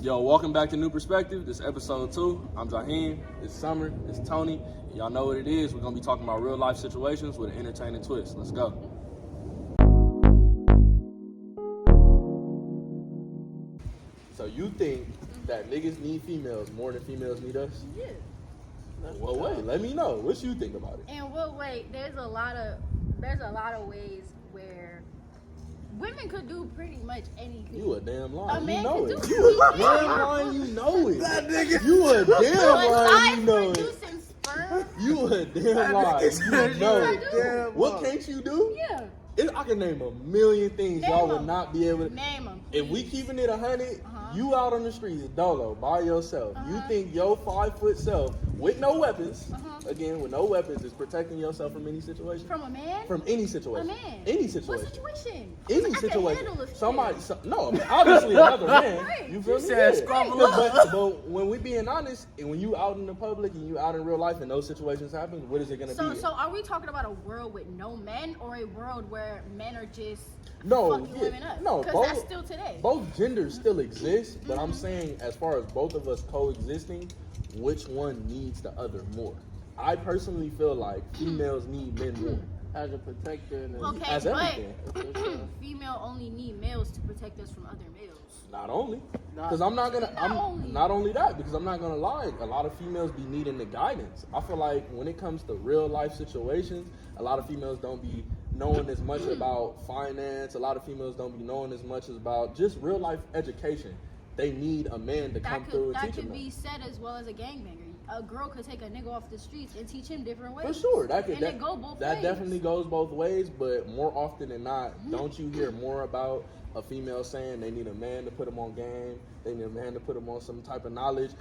Yo, welcome back to New Perspective. This is episode 2. I'm Jaheem. It's Summer. It's Tony. Y'all know what it is. We're going to be talking about real life situations with an entertaining twist. Let's go. So you think that niggas need females more than females need us? Yeah. Well, wait. Let me know. What you think about it? And well, wait. There's a lot of ways where women could do pretty much anything. You a damn lie. A man You know can it. do You a damn anything. lie. You know it. That nigga. You a damn lie. You know it. Producing sperm. You a damn lie. You know it. What can't you do? Yeah. I can name a million things Name y'all would 'em. not be able to. Name them. If we keeping it 100, you out on the streets dolo by yourself. You Uh-huh. think your 5-foot self with no weapons, Uh-huh. again with no weapons, is protecting yourself from any situation? From a man. From any situation. A man. Any situation. What situation? Any I can situation. handle a Somebody. female. No, I mean, obviously another man. Right. You feel You me? said Yeah. scrabble But when we being honest, and when you out in the public and you out in real life and those situations happen, what is it gonna be? So are we talking about a world with no men, or a world where men are just No, fucking yeah, women up? no, Because both- that's still today. Both genders still exist, but I'm saying as far as both of us coexisting, which one needs the other more? I personally feel like females need men more. As a protector and Okay, As everything. but female only need males to protect us from other males. Not only, Not- because I'm not Not only. that, because I'm not gonna lie. A lot of females be needing the guidance. I feel like when it comes to real life situations, a lot of females don't be knowing as much about finance. A lot of females don't be knowing as much about just real life education. They need a man to come through and That teach them. could be said as well as a gangbanger. A girl could take a nigga off the streets and teach him different ways. For sure, and it go both that ways. definitely goes both ways. But more often than not, don't you hear more about a female saying they need a man to put them on game, they need a man to put them on some type of knowledge.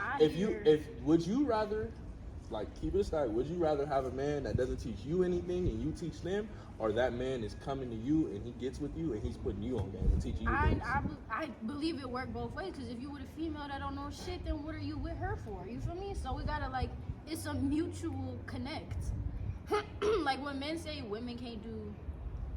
Would you rather, like, keep it a stack? Would you rather have a man that doesn't teach you anything and you teach them, or that man is coming to you and he gets with you and he's putting you on game and teaching you things? I believe it worked both ways, because if you with a female that don't know shit, then what are you with her for? You feel me? So we gotta, like, it's a mutual connect. Like when men say women can't do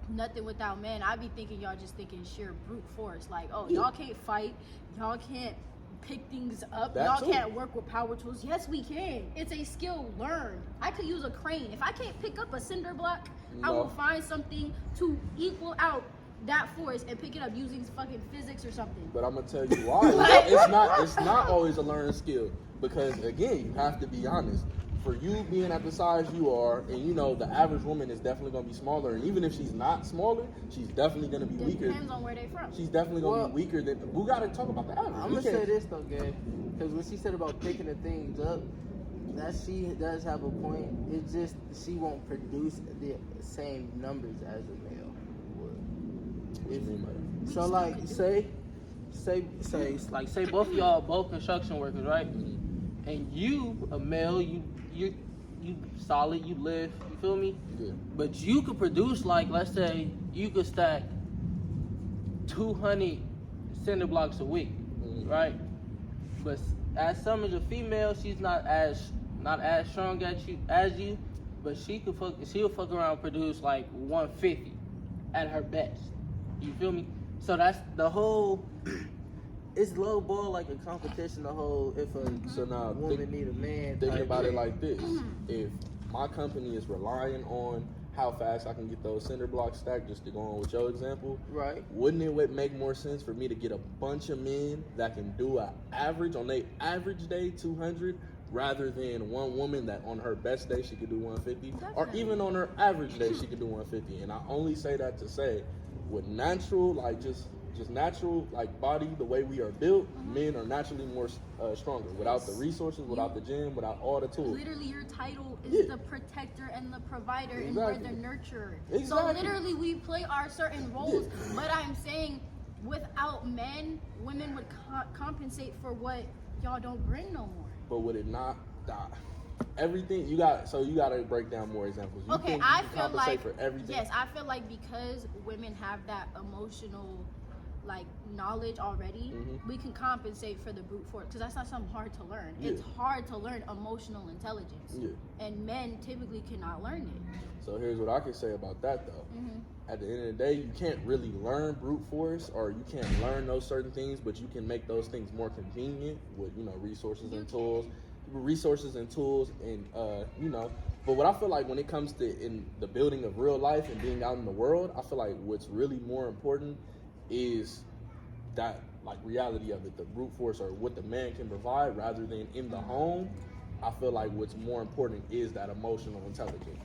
nothing without men, I be thinking y'all just thinking sheer brute force. Like, oh, y'all can't fight, y'all can't pick things up, That y'all too. can't work with power tools. Yes, we can. It's a skill learned. I could use a crane. If I can't pick up a cinder block, I No. will find something to equal out that force and pick it up using fucking physics or something. But I'm gonna tell you why. It's not always a learning skill, because again, you have to be honest. For you being at the size you are, and you know the average woman is definitely gonna be smaller, and even if she's not smaller, she's definitely gonna be weaker. Depends on where they from. She's definitely gonna Well, be weaker than. We gotta talk about the average. I'm We gonna say can't- this though, gang, because when she said about picking the things up, that she does have a point. It's just she won't produce the same numbers as a male would. What you mean by that? So like, say both of y'all both construction workers, right? And you, a male, you solid, you live, you feel me? Yeah. But you could produce, like, let's say you could stack 200 cinder blocks a week, right? But as some as a female, she's not as strong as you, but she'll fuck around and produce like 150 at her best. You feel me? So that's the whole. It's low ball like a competition. The whole if a So now woman need a man. Think type about it thing. like this: if my company is relying on how fast I can get those cinder blocks stacked, just to go on with your example, Right. wouldn't it make more sense for me to get a bunch of men that can do an average on their average day 200, rather than one woman that on her best day she could do 150, or Definitely. even on her average day she could do 150? And I only say that to say, with natural, like just natural, like body, the way we are built, men are naturally more stronger. Without the resources, without the gym, without all the tools. Literally, your title is Yeah. the protector and the provider, and we're the Exactly. nurturer. Exactly. So literally, we play our certain roles. But I'm saying, without men, women would compensate for what y'all don't bring no more. But would it not die? Everything you got, so you got to break down more examples. You Okay, think I you can feel compensate like for everything? yes, I feel like because women have that emotional like knowledge already, we can compensate for the brute force, because that's not something hard to learn. It's hard to learn emotional intelligence, and men typically cannot learn it. So here's what I can say about that though. At the end of the day, you can't really learn brute force, or you can't learn those certain things, but you can make those things more convenient with, you know, resources and tools, and you know. But what I feel like when it comes to in the building of real life and being out in the world, I feel like what's really more important is that, like, reality of it, the brute force or what the man can provide rather than in the home. I feel like what's more important is that emotional intelligence.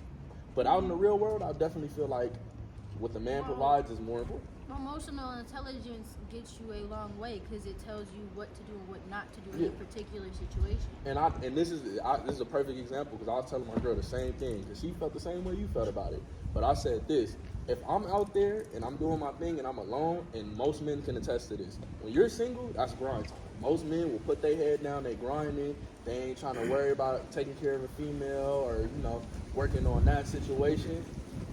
But out in the real world, I definitely feel like what the man provides is more important. Emotional intelligence gets you a long way because it tells you what to do and what not to do in a particular situation. And this is a perfect example, because I was telling my girl the same thing, because she felt the same way you felt about it. But I said this: if I'm out there and I'm doing my thing and I'm alone, and most men can attest to this, when you're single, that's grind time. Most men will put their head down, they grinding, they ain't trying to worry about taking care of a female or, you know, working on that situation.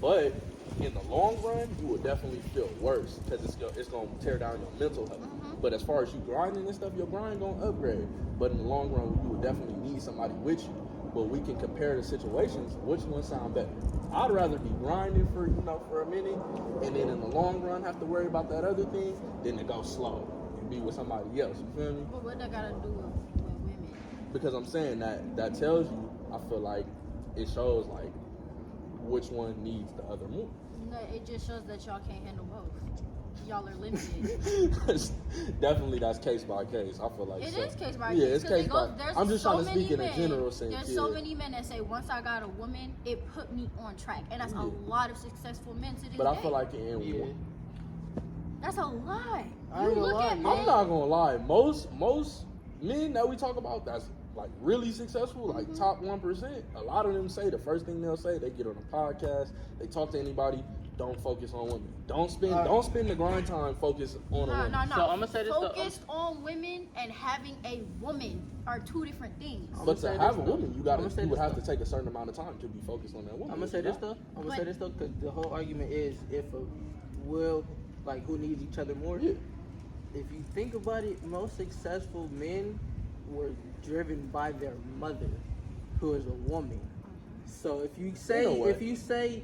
But in the long run, you will definitely feel worse, because it's going to tear down your mental health. But as far as you grinding and stuff, your grind going to upgrade. But in the long run, you will definitely need somebody with you. But we can compare the situations. Which one sound better? I'd rather be grinding for a minute, and then in the long run have to worry about that other thing, than to go slow and be with somebody else. You feel me? But what that got to do with women? Because I'm saying that tells you, I feel like it shows like which one needs the other more. No, it just shows that y'all can't handle both. Y'all are limited. Definitely, that's case by case. I feel like it is case by yeah, case. it's case by. I'm just trying to speak in a general sense. There's so many men that say once I got a woman, it put me on track, and that's a lot of successful men to this But day. I feel like it that's a lie. I ain't gonna lie, I'm not gonna lie. Most men that we talk about that's like really successful, like top 1%, a lot of them say the first thing they'll say, they get on a podcast, they talk to anybody, don't focus on women. Don't spend the grind time focus on a woman. No. So I'm gonna say this. Focused on women and having a woman are two different things. But to have a woman, you would have to take a certain amount of time to be focused on that woman. I'm gonna say this though. Because the whole argument is if who needs each other more. Yeah. If you think about it, most successful men were driven by their mother, who is a woman. So if you say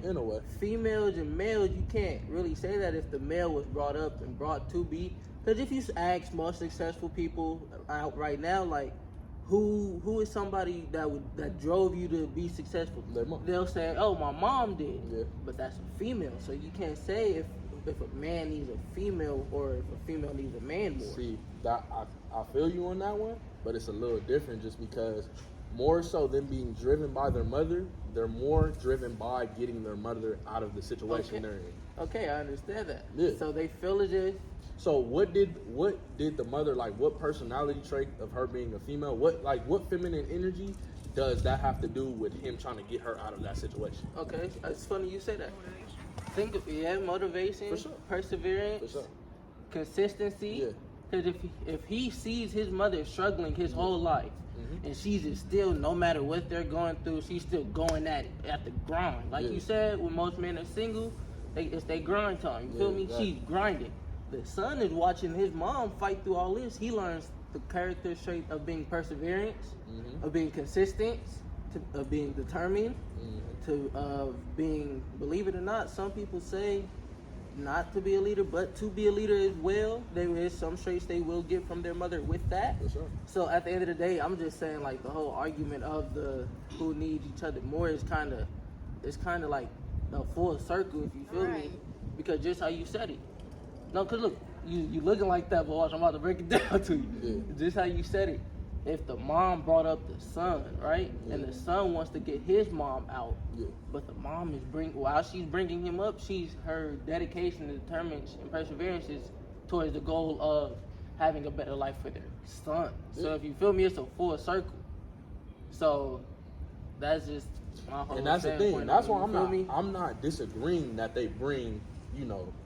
in a way, females and males, you can't really say that if the male was brought up and brought to be. Because if you ask most successful people out right now, like who is somebody that drove you to be successful? They'll say, "Oh, my mom did." Yeah. But that's a female, so you can't say if a man needs a female or if a female needs a man more. See, that I feel you on that one, but it's a little different just because more so than being driven by their mother, they're more driven by getting their mother out of the situation they're in. Okay, I understand that. Yeah. So they feel as if. So what did the mother, like, what personality trait of her being a female, what feminine energy does that have to do with him trying to get her out of that situation? Okay, it's funny you say that. Think of motivation, For sure. Perseverance, For sure. Consistency. Yeah. Because if he sees his mother struggling his whole life, and she's just still, no matter what they're going through, she's still going at the grind. Like you said, when most men are single, it's their grind time. You feel me? Exactly. She's grinding. The son is watching his mom fight through all this. He learns the character trait of being perseverance, of being consistent, of being determined, of being, believe it or not, some people say not to be a leader, but to be a leader as well. There is some traits they will get from their mother with that. For sure. So at the end of the day, I'm just saying, like, the whole argument of the who needs each other more is kind of like a full circle, if you feel me, because just how you said it. No, cause look, you looking like that, but watch, I'm about to break it down to you. Yeah. Just how you said it. If the mom brought up the son, right, and the son wants to get his mom out, but the mom is while she's bringing him up, her dedication, determination, and perseverance is towards the goal of having a better life for their son. So if you feel me, it's a full circle. So that's just my whole. And that's the thing. That's why I'm not disagreeing that they bring,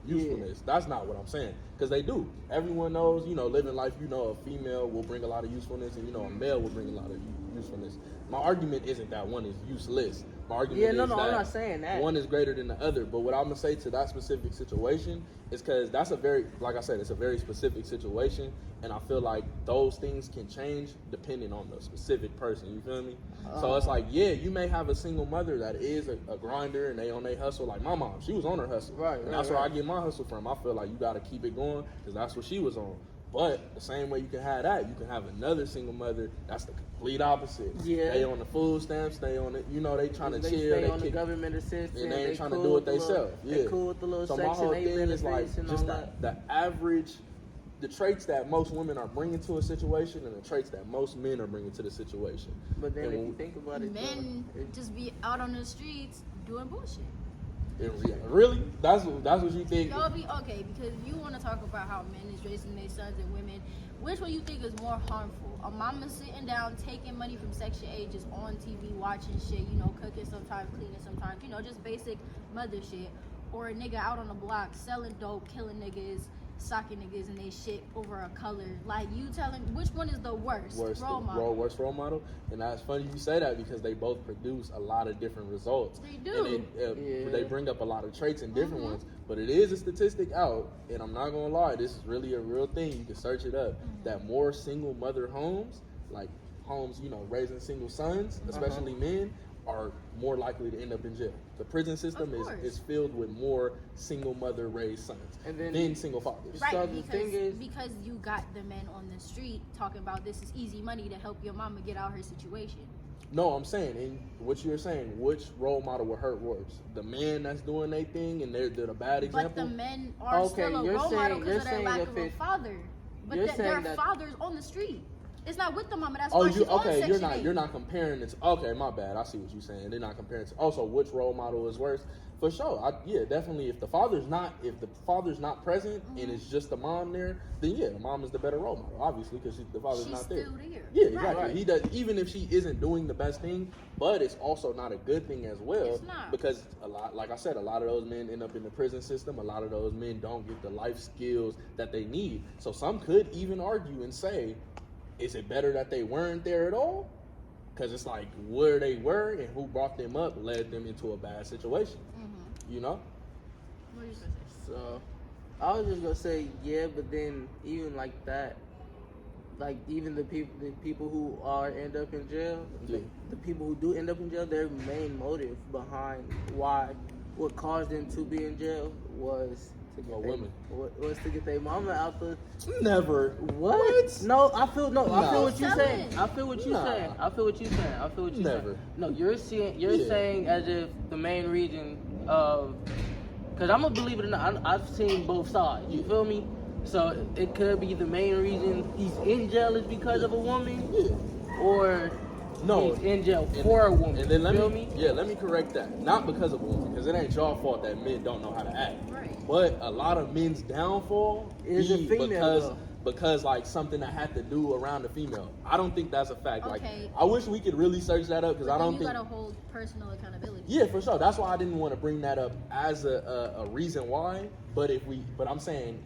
usefulness. That's not what I'm saying. Because they do. Everyone knows, living life, a female will bring a lot of usefulness, and, a male will bring a lot of usefulness. My argument isn't that one is useless. argument no, is that I'm not saying that. one is greater than the other. But what I'm gonna say to that specific situation is because that's a very, like I said, it's a very specific situation, and I feel like those things can change depending on the specific person. You feel me? So it's like, yeah, you may have a single mother that is a grinder and they on their hustle. Like my mom, she was on her hustle, and that's where I get my hustle from. I feel like you got to keep it going because that's what she was on. But the same way you can have that, you can have another single mother that's the complete opposite. Yeah. They on the food stamps, they on it, they trying to chill, Stay on the government assistance, and they ain't trying to cool do it with the themselves. little- Yeah. They cool with the little So my Section whole 8 thing is benefits like and just all that the average, the traits that most women are bringing to a situation, and the traits that most men are bringing to the situation. But then And if when- you think about it, Men though, just be out on the streets doing bullshit. Really? That's what you think? Y'all be okay because you want to talk about how men is raising their sons and women. Which one you think is more harmful? A mama sitting down taking money from Section 8 just on TV watching shit, cooking sometimes, cleaning sometimes, just basic mother shit, or a nigga out on the block selling dope, killing niggas, socking niggas and they shit over a color. Like, you telling which one is the worst role model? Worst role model. And that's funny you say that because they both produce a lot of different results. They do. And they bring up a lot of traits and different ones. But it is a statistic out, and I'm not gonna lie, this is really a real thing. You can search it up. That more single mother homes, like homes, raising single sons, especially men, are more likely to end up in jail. The prison system is filled with more single mother raised sons than single fathers. Right, So the thing is, because you got the men on the street talking about this is easy money to help your mama get out her situation. No, I'm saying, and what you're saying, which role model would hurt worse? The man that's doing their thing and they're the bad example? But the men are still a role model because of their lack of a father. But their father's on the street. It's not with the mama. That's why she's on Section 8. You're not comparing it. Okay, my bad. I see what you're saying. They're not comparing to. Also, which role model is worse? For sure. Definitely. If the father's not present and it's just the mom there, then the mom is the better role model, obviously, because the father's not there. She's still there. Yeah, exactly. Right. He does, even if she isn't doing the best thing, but it's also not a good thing as well. It's not. Because like I said, a lot of those men end up in the prison system. A lot of those men don't get the life skills that they need. So some could even argue and say, is it better that they weren't there at all? Because it's like where they were and who brought them up led them into a bad situation. Mm-hmm. You know? What are you gonna say? so I was just gonna say but then even like that, like even the people who end up in jail, the people who do end up in jail, their main motive behind what caused them to be in jail was to get their mama out the. Never. What? No, I feel what you're Tell saying. it. I feel what you're saying. Never. No, you're saying as if the main reason of, because I'm gonna believe it or not, I've seen both sides. You feel me? So it could be the main reason he's in jail is because of a woman, or he's in jail for a woman. And then let feel me correct that. Not because of a woman, because it ain't y'all fault that men don't know how to act. Right. But a lot of men's downfall is a female because like something that had to do around the female. I don't think that's a fact. Okay. Like I wish we could really search that up because I don't think you gotta hold personal accountability. Yeah, for sure. That's why I didn't want to bring that up as a reason why. But I'm saying,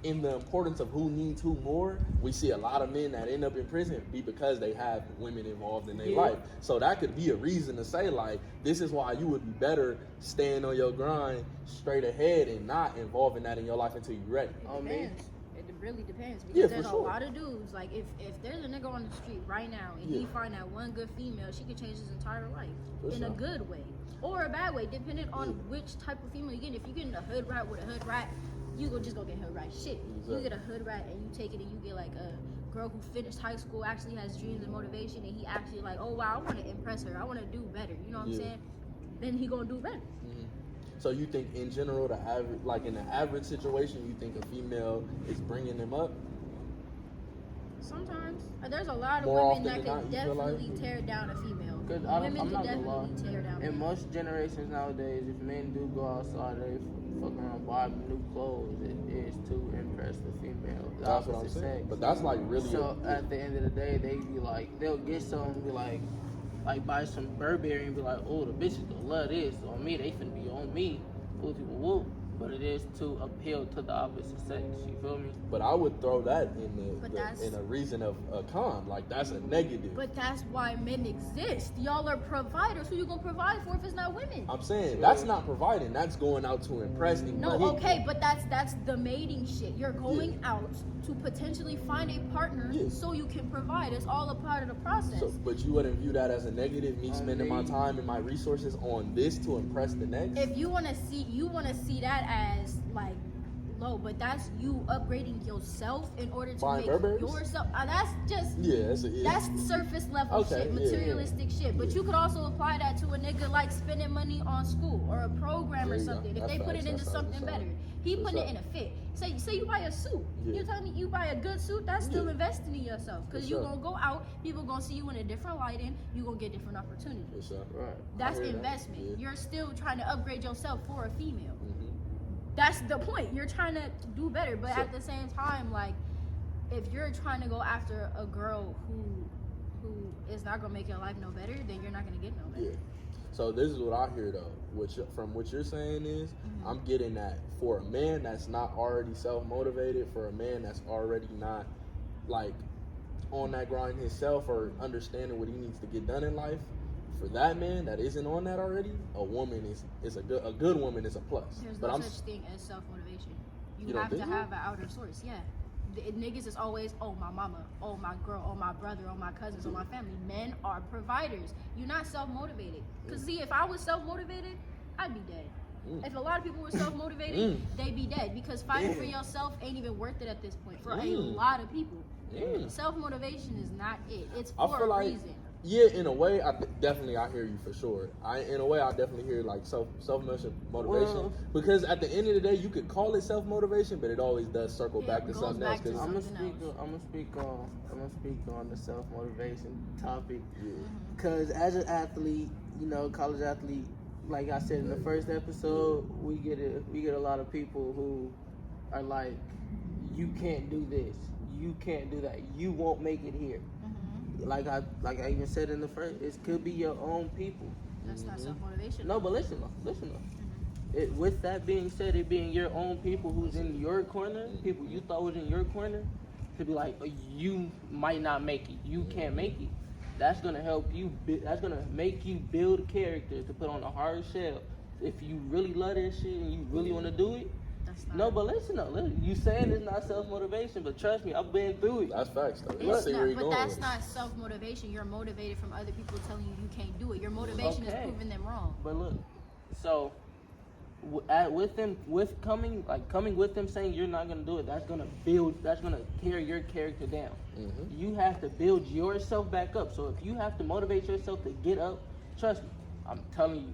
in the importance of who needs who more, we see a lot of men that end up in prison because they have women involved in their life. So that could be a reason to say, like, this is why you would be better staying on your grind straight ahead and not involving that in your life until you're ready. It depends. It really depends because there's for sure. a lot of dudes. Like if there's a nigga on the street right now and he find that one good female, she could change his entire life in a good way or a bad way, depending on which type of female you get. If you get in a hood rat with a hood rat, you just go get hood rat shit. Exactly. You get a hood rat and you take it and you get like a girl who finished high school, actually has dreams and motivation, and he actually like, oh wow, I want to impress her, I want to do better. You know what I'm saying? Then he gonna do better. Mm-hmm. So you think in general, in the average situation, you think a female is bringing them up? Sometimes there's a lot of More women that often than can not, you feel definitely like? tear down a female. Because Women I'm can not gonna lie. definitely tear down. In females. most generations nowadays, if men do go outside, they fuck around buying new clothes. It is to impress the female. The That's what I'm opposite saying. sex. But that's like really. So at the end of the day, they be like, they'll get something, be like buy some Burberry and be like, oh, the bitches gonna love this on me. They finna be on me. Whoop, whoop, whoop. but it is to appeal to the opposite sex. You feel me? But I would throw that But in a reason of a con. Like, that's a negative. But that's why men exist. Y'all are providers. Who you gonna provide for if it's not women? I'm saying that's not providing. That's going out to impress. And No, okay, but that's the mating shit. You're going out to potentially find a partner so you can provide. It's all a part of the process. So, but you wouldn't view that as a negative? Me spending my time and my resources on this to impress the next? If you wanna see that as like low, but that's you upgrading yourself in order to Buying make Burberrys? yourself. That's just Yeah, that's surface level shit, materialistic shit. But you could also apply that to a nigga like spending money on school or a program or something. If they put it into something better, he put it in a fit. Say you buy a suit. You're telling me you buy a good suit, that's still investing in yourself. Because you're gonna go out, people gonna see you in a different lighting, you're gonna get different opportunities. Right. That's investment. Yeah. You're still trying to upgrade yourself for a female. Mm-hmm. That's the point. You're trying to do better, but at the same time, like, if you're trying to go after a girl who is not gonna make your life no better, then you're not gonna get no better. Yeah. So this is what I hear though. From what you're saying is, I'm getting that for a man that's not already self-motivated, for a man that's already not like on that grind himself or understanding what he needs to get done in life. For that man that isn't on that already, a woman is a good woman is a plus. There's but no I'm such thing as self-motivation. You don't have to think so? have an outer source. Yeah. Niggas is always, oh, my mama, oh, my girl, oh, my brother, oh, my cousins, oh, my family. Men are providers. You're not self-motivated. Because, see, if I was self-motivated, I'd be dead. If a lot of people were self-motivated, they'd be dead. Because fighting for yourself ain't even worth it at this point for a lot of people. Self-motivation is not it. It's for a reason. Yeah, in a way, I hear you for sure. I definitely hear like self motivation because at the end of the day, you could call it self motivation, but it always does circle back to something else. Cause I'm gonna speak on the self motivation topic. Because as an athlete, college athlete, like I said in the first episode, we get a lot of people who are like, you can't do this, you can't do that, you won't make it here. Like I even said in the first, it could be your own people. That's not self-motivation. No, but listen though. With that being said, it being your own people who's in your corner, people you thought was in your corner, to be like, you might not make it, you can't make it. That's gonna help you. That's gonna make you build character to put on a hard shell. If you really love that shit and you really want to do it. No, but listen, you saying it's not self-motivation, but trust me, I've been through it. That's facts, though. But that's not self-motivation. You're motivated from other people telling you can't do it. Your motivation is proving them wrong. But look, so coming with them saying you're not gonna do it, that's gonna tear your character down. You have to build yourself back up. So if you have to motivate yourself to get up, trust me, I'm telling you,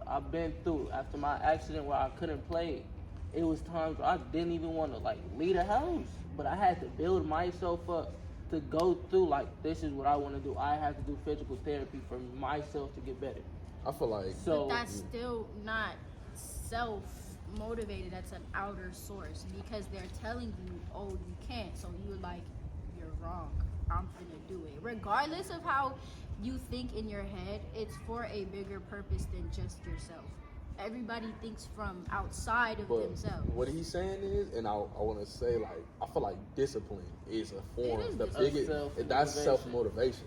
I've been through. After my accident where I couldn't play, it was times where I didn't even want to leave the house, but I had to build myself up to go through this is what I want to do. I have to do physical therapy for myself to get better. I feel like but that's still not self-motivated. That's an outer source because they're telling you, oh, you can't. So you're wrong. I'm gonna do it. Regardless of how you think in your head, it's for a bigger purpose than just yourself. Everybody thinks from outside of themselves. What he's saying is, and I want to say, I feel like discipline is a form. That's self-motivation.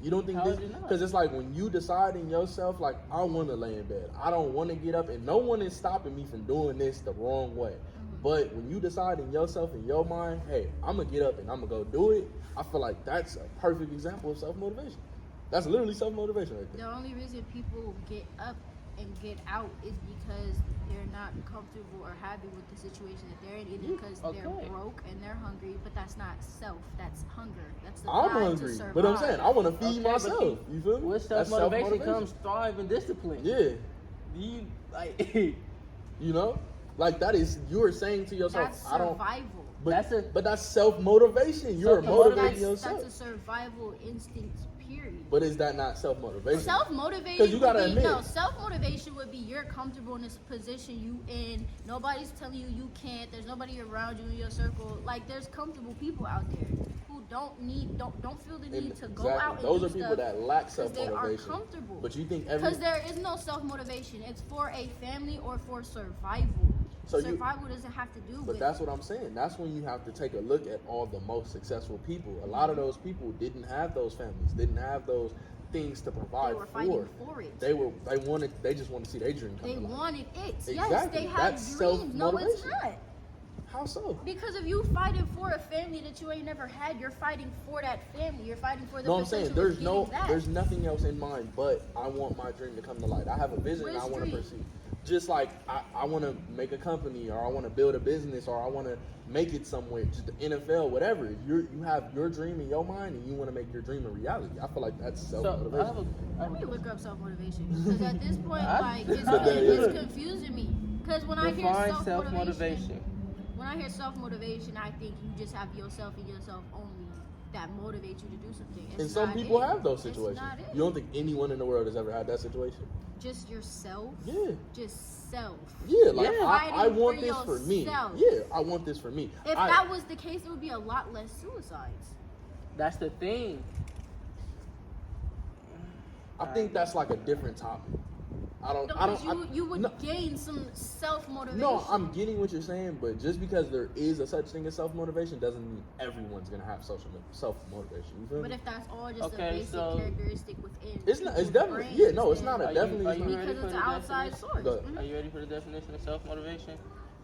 You don't think this? Because it's like when you decide in yourself, I want to lay in bed. I don't want to get up, and no one is stopping me from doing this the wrong way. But when you decide in yourself, in your mind, hey, I'm going to get up and I'm going to go do it, I feel like that's a perfect example of self-motivation. That's literally self-motivation right there. The only reason people get up and get out is because they're not comfortable or happy with the situation that they're in, either because they're broke and they're hungry, but that's not self, that's hunger. That's the I'm hungry, but I'm saying I want to feed myself. You feel me? With self-motivation comes thrive and discipline. Yeah. That is, you're saying to yourself, that's survival. But that's self-motivation. You're motivating yourself. That's a survival instinct, period. But is that not self-motivation? Self-motivation. Because you gotta admit. No, self-motivation would be you're comfortable in this position you in. Nobody's telling you you can't. There's nobody around you in your circle. There's comfortable people out there who don't feel the need to go out and those do are people stuff that lack self-motivation. They are comfortable. But you think because there is no self-motivation. It's for a family or for survival. So survival doesn't have to do but with. that's what I'm saying. That's when you have to take a look at all the most successful people. A lot of those people didn't have those families, didn't have those things to provide They were fighting for it. They just wanted to see their dream come They to life. wanted it. Exactly. Yes, they had That's dreams. No, it's self-motivation. not. How so? Because if you fighting for a family that you ain't never had, you're fighting for that family. You're fighting for the No, I'm saying potential of getting that. there's nothing else in mind but I want my dream to come to light. I have a vision I want to pursue. Just like I want to make a company, or I want to build a business, or I want to make it somewhere, just the NFL, whatever. You have your dream in your mind and you want to make your dream a reality. I feel like that's self-motivation. Let me look up self-motivation, because at this point, it's confusing me. Because when I hear self-motivation, I think you just have yourself and yourself only that motivates you to do something. And some people have those situations. You don't think anyone in the world has ever had that situation? Just yourself? Yeah. Just self. Yeah, like I want this for me. Yeah, I want this for me. If that was the case, it would be a lot less suicides. That's the thing. I think that's like a different topic. You would gain some self-motivation. No, I'm getting what you're saying, but just because there is a such thing as self-motivation doesn't mean everyone's gonna have self-motivation. You feel me? But if that's all just a basic characteristic within, it's definitely it's not a definitely. Because it's an outside source. Are you ready for the definition of self-motivation?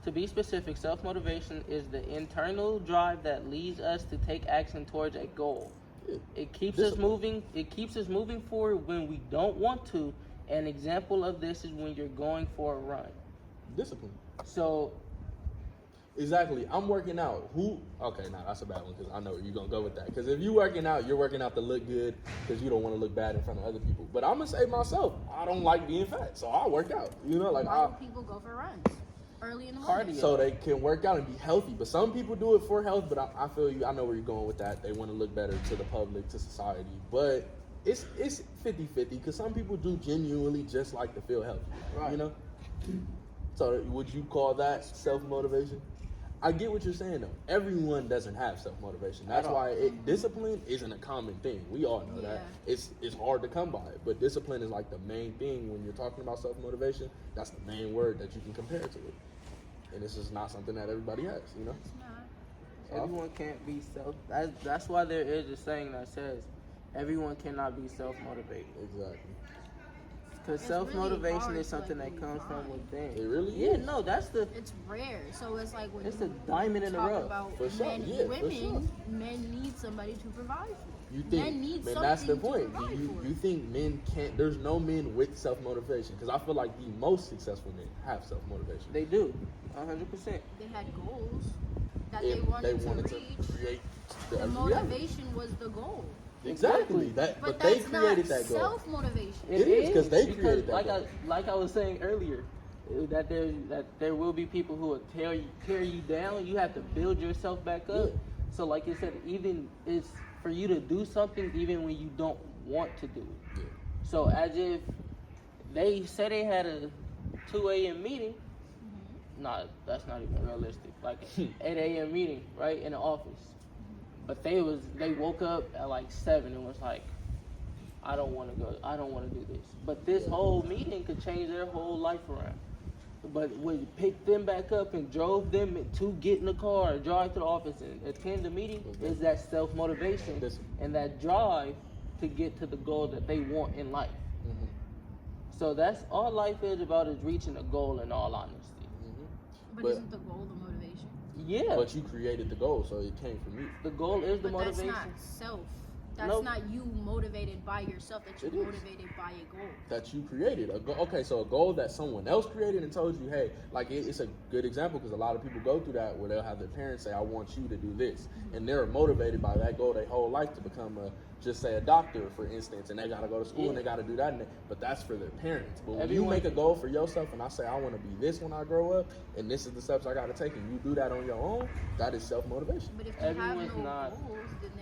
To be specific, self-motivation is the internal drive that leads us to take action towards a goal. Yeah. It keeps us moving. It keeps us moving forward when we don't want to. An example of this is when you're going for a run. Discipline. So, exactly. I'm working out. Okay, that's a bad one because I know you're going to go with that. Because if you're working out to look good because you don't want to look bad in front of other people. But I'm going to say myself, I don't like being fat, so I work out. You know, like why do people go for runs early in the morning? So they can work out and be healthy. But some people do it for health, but I feel you. I know where you're going with that. They want to look better to the public, to society. But it's 50-50 because some people do genuinely just like to feel healthy, right? You know. So would you call that self-motivation? I get what you're saying though. Everyone doesn't have self-motivation. That's why discipline isn't a common thing. We all know that. It's hard to come by it, but discipline is like the main thing when you're talking about self-motivation. That's the main word that you can compare to it, and this is not something that everybody has. You know. It's not. everyone can't be That's why there is a saying that says, everyone cannot be self-motivated. Exactly. Because self-motivation is something that comes from within. It really is. Yeah, no, it's rare. So it's like when it's a diamond in the rough. About for sure. women, men need somebody to provide for. You think, men need man, something that's the point. To provide for. You think men can't? There's no men with self-motivation because I feel like the most successful men have self-motivation. They do, 100%. They had goals that they wanted to reach. Create the motivation was the goal. Exactly. But they created that goal. Self-motivation. It is because they created that goal. Like I was saying earlier, that there will be people who will tear you down. You have to build yourself back up. Yeah. So like you said, even it's for you to do something even when you don't want to do it. Yeah. So as if they say they had a 2 a.m. meeting. Nah, that's not even realistic. Like 8 a.m. meeting, right, in the office. But they woke up at like 7 and was like, I don't want to go. I don't want to do this. But this whole meeting could change their whole life around. But when you picked them back up and drove them to get in the car, drive to the office and attend the meeting, is that self-motivation and that drive to get to the goal that they want in life. Mm-hmm. So that's all life is about, is reaching a goal, in all honesty. Mm-hmm. But isn't the goal the motivation? Yeah. But you created the goal, so it came from you. The goal is the motivation. That's not self. That's not you motivated by yourself. That you're motivated by a goal. That you created. Okay, so a goal that someone else created and told you, hey, like it's a good example because a lot of people go through that where they'll have their parents say, I want you to do this. Mm-hmm. And they're motivated by that goal their whole life to become just say a doctor, for instance, and they got to go to school and they got to do that. But that's for their parents. But when you make a goal for yourself and I say, I want to be this when I grow up and this is the steps I got to take and you do that on your own, that is self-motivation. But if you have no goals, then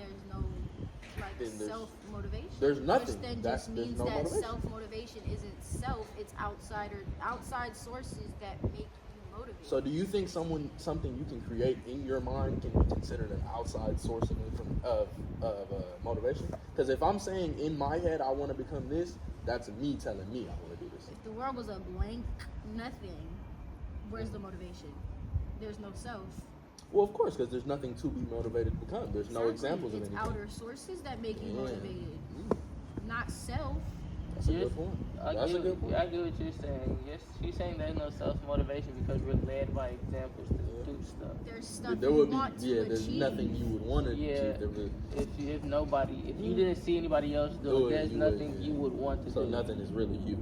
there's no self-motivation. There's nothing. Which then just means that self-motivation isn't self, it's outside sources that make you motivated. So do you think something you can create in your mind can be considered an outside source of motivation? Because if I'm saying in my head I want to become this, that's me telling me I want to do this. If the world was a blank nothing, where's the motivation? There's no self. Well, of course, because there's nothing to be motivated to become. There's no examples of it's anything. outer sources that make you motivated, not self. That's a good point. That's a good point. I get what you're saying. Yes, she's saying there's no self-motivation because we're led by examples to do stuff. There's stuff there you would be, want to there's achieve. nothing you would want to achieve. If you didn't see anybody else do it, there's nothing you would want to do. So nothing is really you.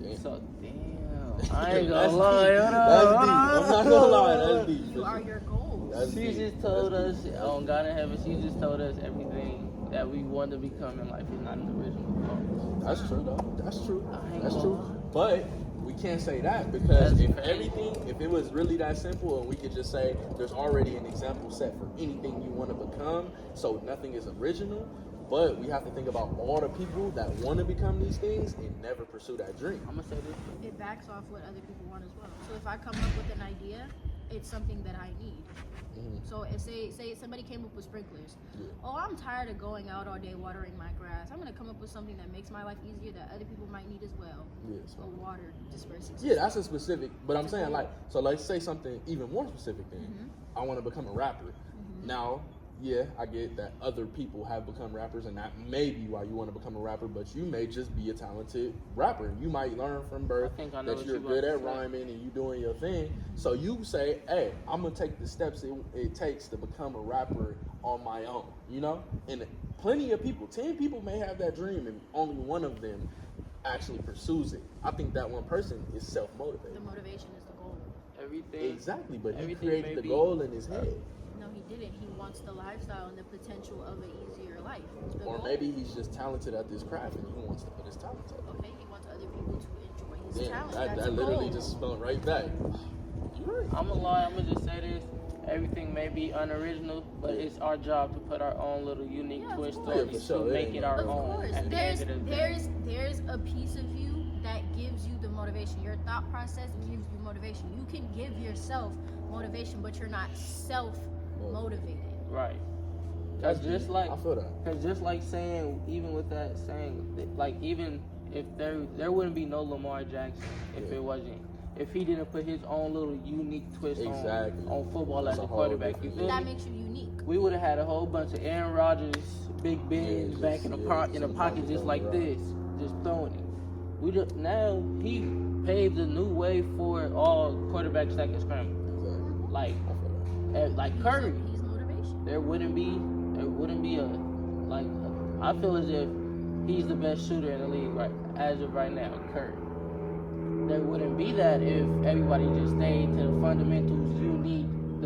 Damn. So damn, I ain't gonna lie. That's deep. I'm not gonna lie. That's deep. You are your goals. She just told us on God in Heaven. She just told us everything that we want to become in life is not an original thought. That's true, though. That's true. That's gonna true. But we can't say that because if it was really that simple and we could just say there's already an example set for anything you want to become, so nothing is original. But we have to think about all the people that want to become these things and never pursue that dream. I'm gonna say this. It backs off what other people want as well. So if I come up with an idea, it's something that I need. So say somebody came up with sprinklers. Oh, I'm tired of going out all day watering my grass. I'm gonna come up with something that makes my life easier that other people might need as well. A water dispersing system. Yeah, that's a specific. But I'm saying so let's say something even more specific. Then I want to become a rapper. Now, yeah, I get that other people have become rappers, and that may be why you want to become a rapper. But you may just be a talented rapper. You might learn from birth that you're good at rhyming and you doing your thing. So you say, "Hey, I'm gonna take the steps it takes to become a rapper on my own." You know, and plenty of people, 10 people may have that dream, and only one of them actually pursues it. I think that one person is self-motivated. The motivation is the goal. Everything. Exactly, but he everything created the goal in his head. No, he didn't. He wants the lifestyle and the potential of an easier life. Or maybe he's just talented at this craft and he wants to put his talent out. Okay, he wants other people to enjoy his talent. That literally just spun right back. You're right. I'm gonna lie. I'm gonna just say this. Everything may be unoriginal, but it's our job to put our own little unique twist on it to make it our Of own. course, there's a piece of you that gives you the motivation. Your thought process gives you motivation. You can give yourself motivation, but you're not self-motivated. Right. That's just like I feel that. Cause just like saying, even with that saying, like even if there wouldn't be no Lamar Jackson if he didn't put his own little unique twist on football as a quarterback. You feel That me? makes you unique. We would have had a whole bunch of Aaron Rodgers, Big Ben's back in the pocket just like this, just throwing it. Now he paved a new way for all quarterbacks that can scramble. Like Curry. He's motivation. There wouldn't be a I feel as if he's the best shooter in the league as of right now, Curry. There wouldn't be that if everybody just stayed to the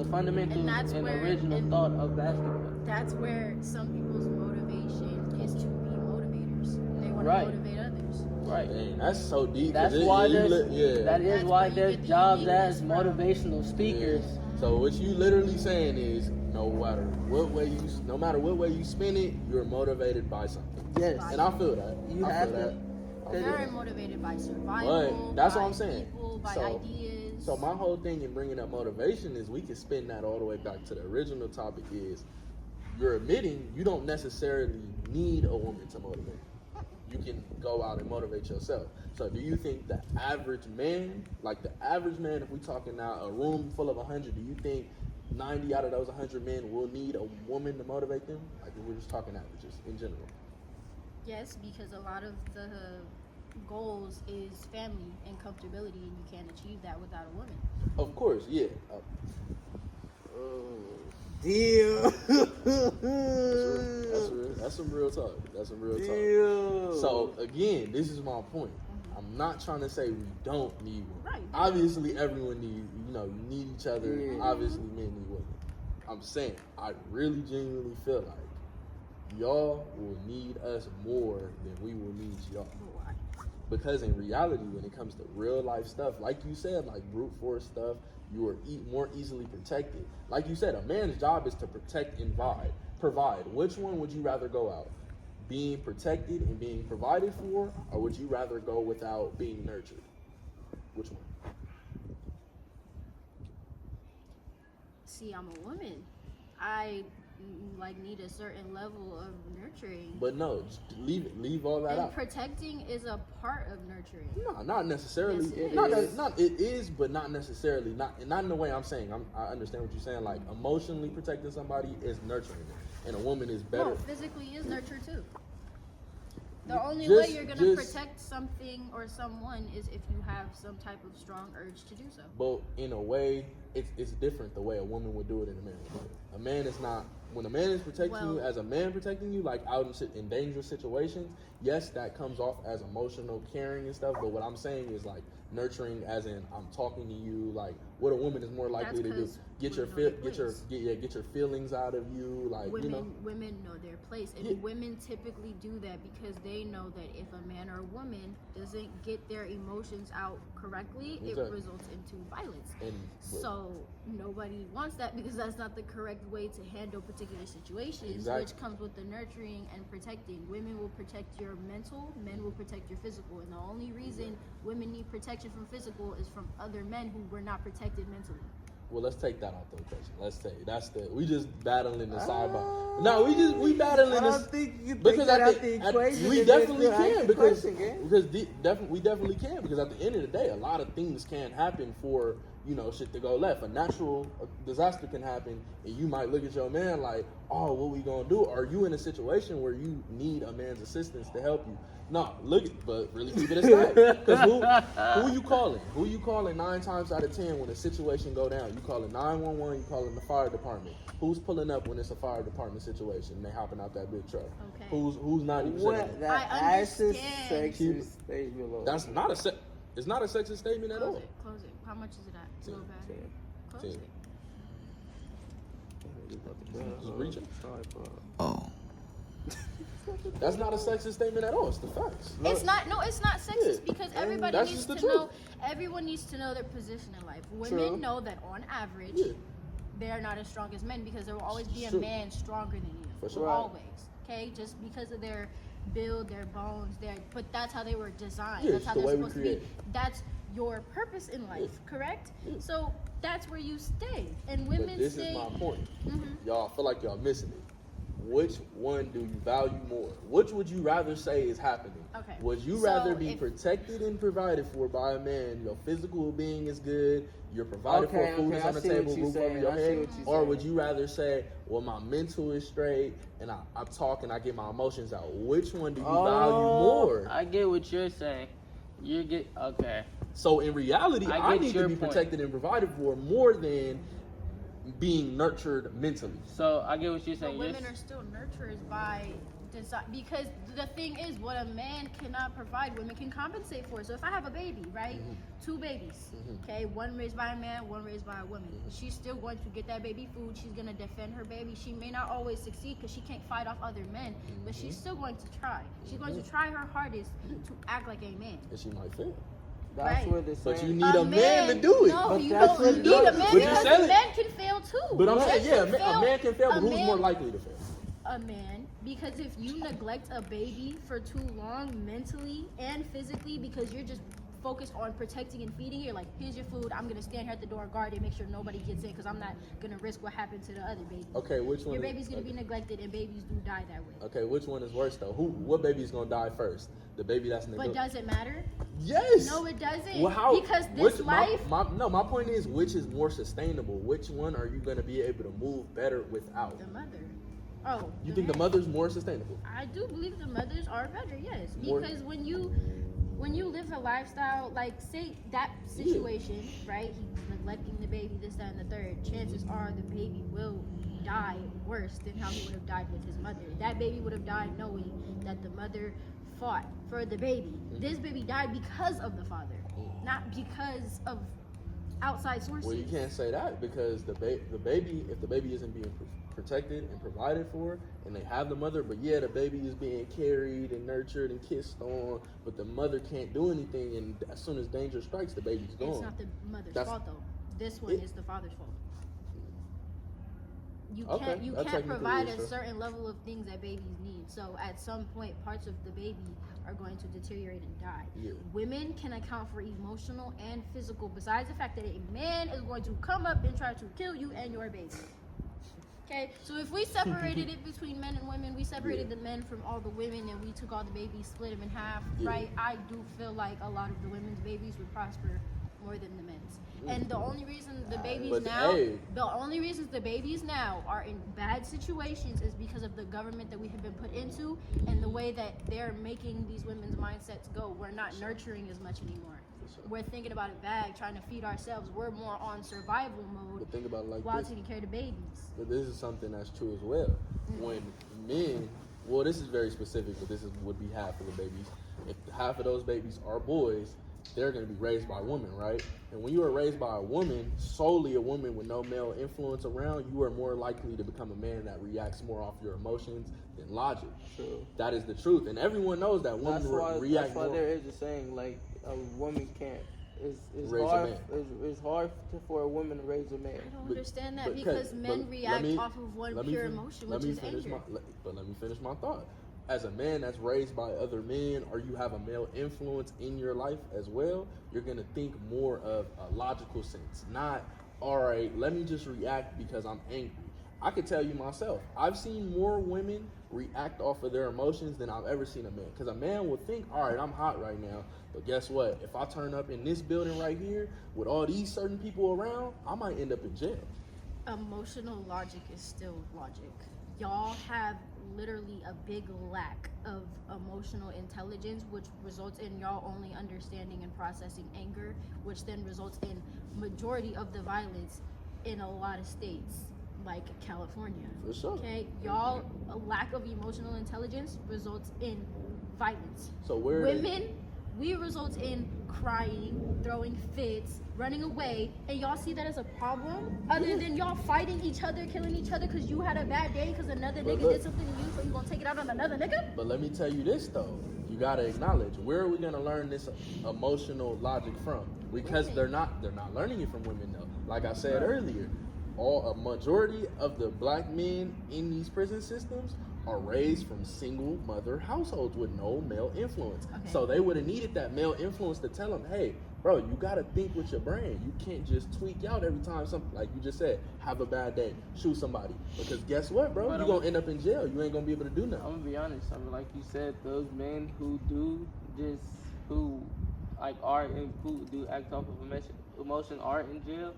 fundamentals and original thought of basketball. That's where some people's motivation is to be motivators. They want to motivate others. Right. Dang, that's so deep. That is why why there's jobs as motivational speakers. Yeah. So what you literally saying is no matter what way you spin it, you're motivated by something. Yes. And I feel that. They're motivated by survival. But that's what I'm saying. People, by ideas. So my whole thing in bringing up motivation is we can spin that all the way back to the original topic is you're admitting you don't necessarily need a woman to motivate. You can go out and motivate yourself. So do you think the average man, if we're talking now a room full of 100, do you think 90 out of those 100 men will need a woman to motivate them? Like if we're just talking averages in general. Yes, because a lot of the goals is family and comfortability, and you can't achieve that without a woman. Of course, yeah. Damn. That's some real talk. Damn. So again, this is my point. I'm not trying to say we don't need one. Right. Obviously, everyone needs. You need each other. Yeah. Obviously, men need women. I'm saying I really genuinely feel like y'all will need us more than we will need y'all. Why? Because in reality, when it comes to real life stuff, like you said, like brute force stuff, you are more easily protected. Like you said, a man's job is to protect and provide. Which one would you rather go out? Being protected and being provided for, or would you rather go without being nurtured? Which one? See, I'm a woman. I like need a certain level of nurturing. But no, just leave all that And out. protecting is a part of nurturing. No, not necessarily. Yes, it not, is. not it is, but not necessarily. Not in the way I'm saying. I understand what you're saying. Like emotionally protecting somebody is nurturing them, and a woman is better. No, physically is nurture too. The only Just- way you're gonna just- protect something or someone is if you have some type of strong urge to do so. But in a way, it's different the way a woman would do it and a man would do it. A man is not. When a man is protecting you, as a man protecting you, like out in dangerous situations, yes, that comes off as emotional caring and stuff. But what I'm saying is like nurturing, as in I'm talking to you. Like what a woman is more likely to do, That's 'cause get your women know their get your feelings out of you. Like Women know their place, and women typically do that because they know that if a man or a woman doesn't get their emotions out correctly, it results into violence. So nobody wants that because that's not the correct way to handle particular situations, which comes with the nurturing and protecting. Women will protect your mental, men will protect your physical, and the only reason women need protection from physical is from other men who were not protected mentally. Well, let's take that out the equation. Let's say we just battling the sidebar. No, we battling this. I don't think you because take that out the equation. we definitely can because question, we definitely can because at the end of the day, a lot of things can happen for shit to go left. A natural disaster can happen, and you might look at your man like, oh, what we gonna do? Are you in a situation where you need a man's assistance to help you? No, but really keep it a stack. Because who you calling? Who you calling 9 times out of 10 when a situation go down? You calling 911, you calling the fire department. Who's pulling up when it's a fire department situation? They hopping out that big truck. Okay. Who's 90%? What? That I ass understand. sexist statement. Lord. That's not it's not a sexist statement at all. Close it. How much is it at? It's a little bad. Close 10. it. Just reach it. Oh. That's not a sexist statement at all. It's the facts. It's not sexist because everybody that's needs just the to truth. know. Everyone needs to know their position in life. Women know that on average, they are not as strong as men because there will always be a man stronger than you. For sure. Always. Okay, just because of their build, their bones, but that's how they were designed. Yeah, that's how it's the they're way we supposed to be. create. That's your purpose in life, correct? Yeah. So that's where you stay. And women But this stay. is my point. Mhm. Y'all feel like y'all missing it. Which one do you value more? Which would you rather say is happening? Okay. Would you So rather be if- protected and provided for by a man? Your physical being is good. You're provided for. Food is I on the see what table, you're roof over saying. your I see head. what you're Or saying. would you rather say, well, my mental is straight and I talk and I get my emotions out? Which one do you value more? I get what you're saying. Okay. So in reality, I I get need to your be point. protected and provided for more than being nurtured mentally. So I get what you're But saying. women are still nurturers by design because the thing is, what a man cannot provide, women can compensate for. So if I have a baby, right, 2 babies, okay, one raised by a man, one raised by a woman, she's still going to get that baby food. She's gonna defend her baby. She may not always succeed because she can't fight off other men, but she's still going to try. She's going to try her hardest to act like a man. And she might fail. That's Right. what they're But saying. you need a man to do it. No, But you that's don't. what You the- need a man But you because said it. men can fail too. But I'm Men saying, can a man can fail, but who's man- more likely to fail? A man, because if you neglect a baby for too long mentally and physically because you're just focused on protecting and feeding it, like here's your food, I'm gonna stand here at the door guard and make sure nobody gets in because I'm not gonna risk what happened to the other baby. Okay, which one? Your baby's gonna be neglected and babies do die that way. Okay, which one is worse though? What baby is gonna die first? The baby that's But neglected. does it matter? Yes. No, it doesn't. Well, how? Because this life. My point is, which is more sustainable? Which one are you gonna be able to move better without? The mother. Oh. You think the man. mother's more sustainable? I do believe the mothers are better, yes. More- Because when you live a lifestyle, like say that situation, right? He's neglecting the baby, this, that, and the third. Chances are the baby will die worse than how he would have died with his mother. That baby would have died knowing that the mother fought for the baby. This baby died because of the father, not because of outside sources. Well, you can't say that because the baby, if the baby isn't being protected and provided for, and they have the mother, but yeah, the baby is being carried and nurtured and kissed on, but the mother can't do anything, and as soon as danger strikes, the baby's gone. It's not the mother's That's- fault though. This one is the father's fault. You Okay, can't that technically provide is a true. certain level of things that babies need. So at some point, parts of the baby are going to deteriorate and die. Yeah. Women can account for emotional and physical, besides the fact that a man is going to come up and try to kill you and your baby. Okay, so if we separated it between men and women, we separated the men from all the women, and we took all the babies, split them in half, right? I do feel like a lot of the women's babies would prosper more than the men's. And the only reason the babies now are in bad situations is because of the government that we have been put into and the way that they're making these women's mindsets go. We're not nurturing as much anymore. We're thinking about it bag, trying to feed ourselves. We're more on survival mode. But think about it like while this. taking care of the babies. But this is something that's true as well. When men, well, this is very specific, but this would be half of the babies. If half of those babies are boys, they're going to be raised by women, right? And when you are raised by a woman, solely a woman with no male influence around, you are more likely to become a man that reacts more off your emotions than logic. True. That is the truth, and everyone knows that women react That's why more. there is a saying like a woman can't. It's Raise a hard. man. It's hard for a woman to raise a man. I don't But- understand that but because Kat, men but react let me- off of one let me pure fin- emotion, let which me is finish anger. But let me finish my thought. As a man that's raised by other men, or you have a male influence in your life as well, you're gonna think more of a logical sense, not, all right, let me just react because I'm angry. I could tell you myself, I've seen more women react off of their emotions than I've ever seen a man. Because a man will think, all right, I'm hot right now, but guess what? If I turn up in this building right here with all these certain people around, I might end up in jail. Emotional logic is still logic. Y'all have literally a big lack of emotional intelligence, which results in y'all only understanding and processing anger, which then results in majority of the violence in a lot of states like California. For sure. Okay, y'all, a lack of emotional intelligence results in violence. So where Women, we result in crying, throwing fits, running away, and y'all see that as a problem? Other than y'all fighting each other, killing each other because you had a bad day because another But nigga look. did something to you, so you gonna take it out on another nigga? But let me tell you this though, you gotta acknowledge, where are we gonna learn this emotional logic from? Because they're not learning it from women though. Like I said earlier, a majority of the black men in these prison systems are raised from single mother households with no male influence. Okay. So they would have needed that male influence to tell them, hey, bro, you gotta think with your brain. You can't just tweak out every time something, like you just said, have a bad day, shoot somebody. Because guess what, bro? But You're gonna end up in jail. You ain't gonna be able to do nothing. I'm gonna be honest. I mean, like you said, those men who do just who like are in who do act off of emotion are in jail.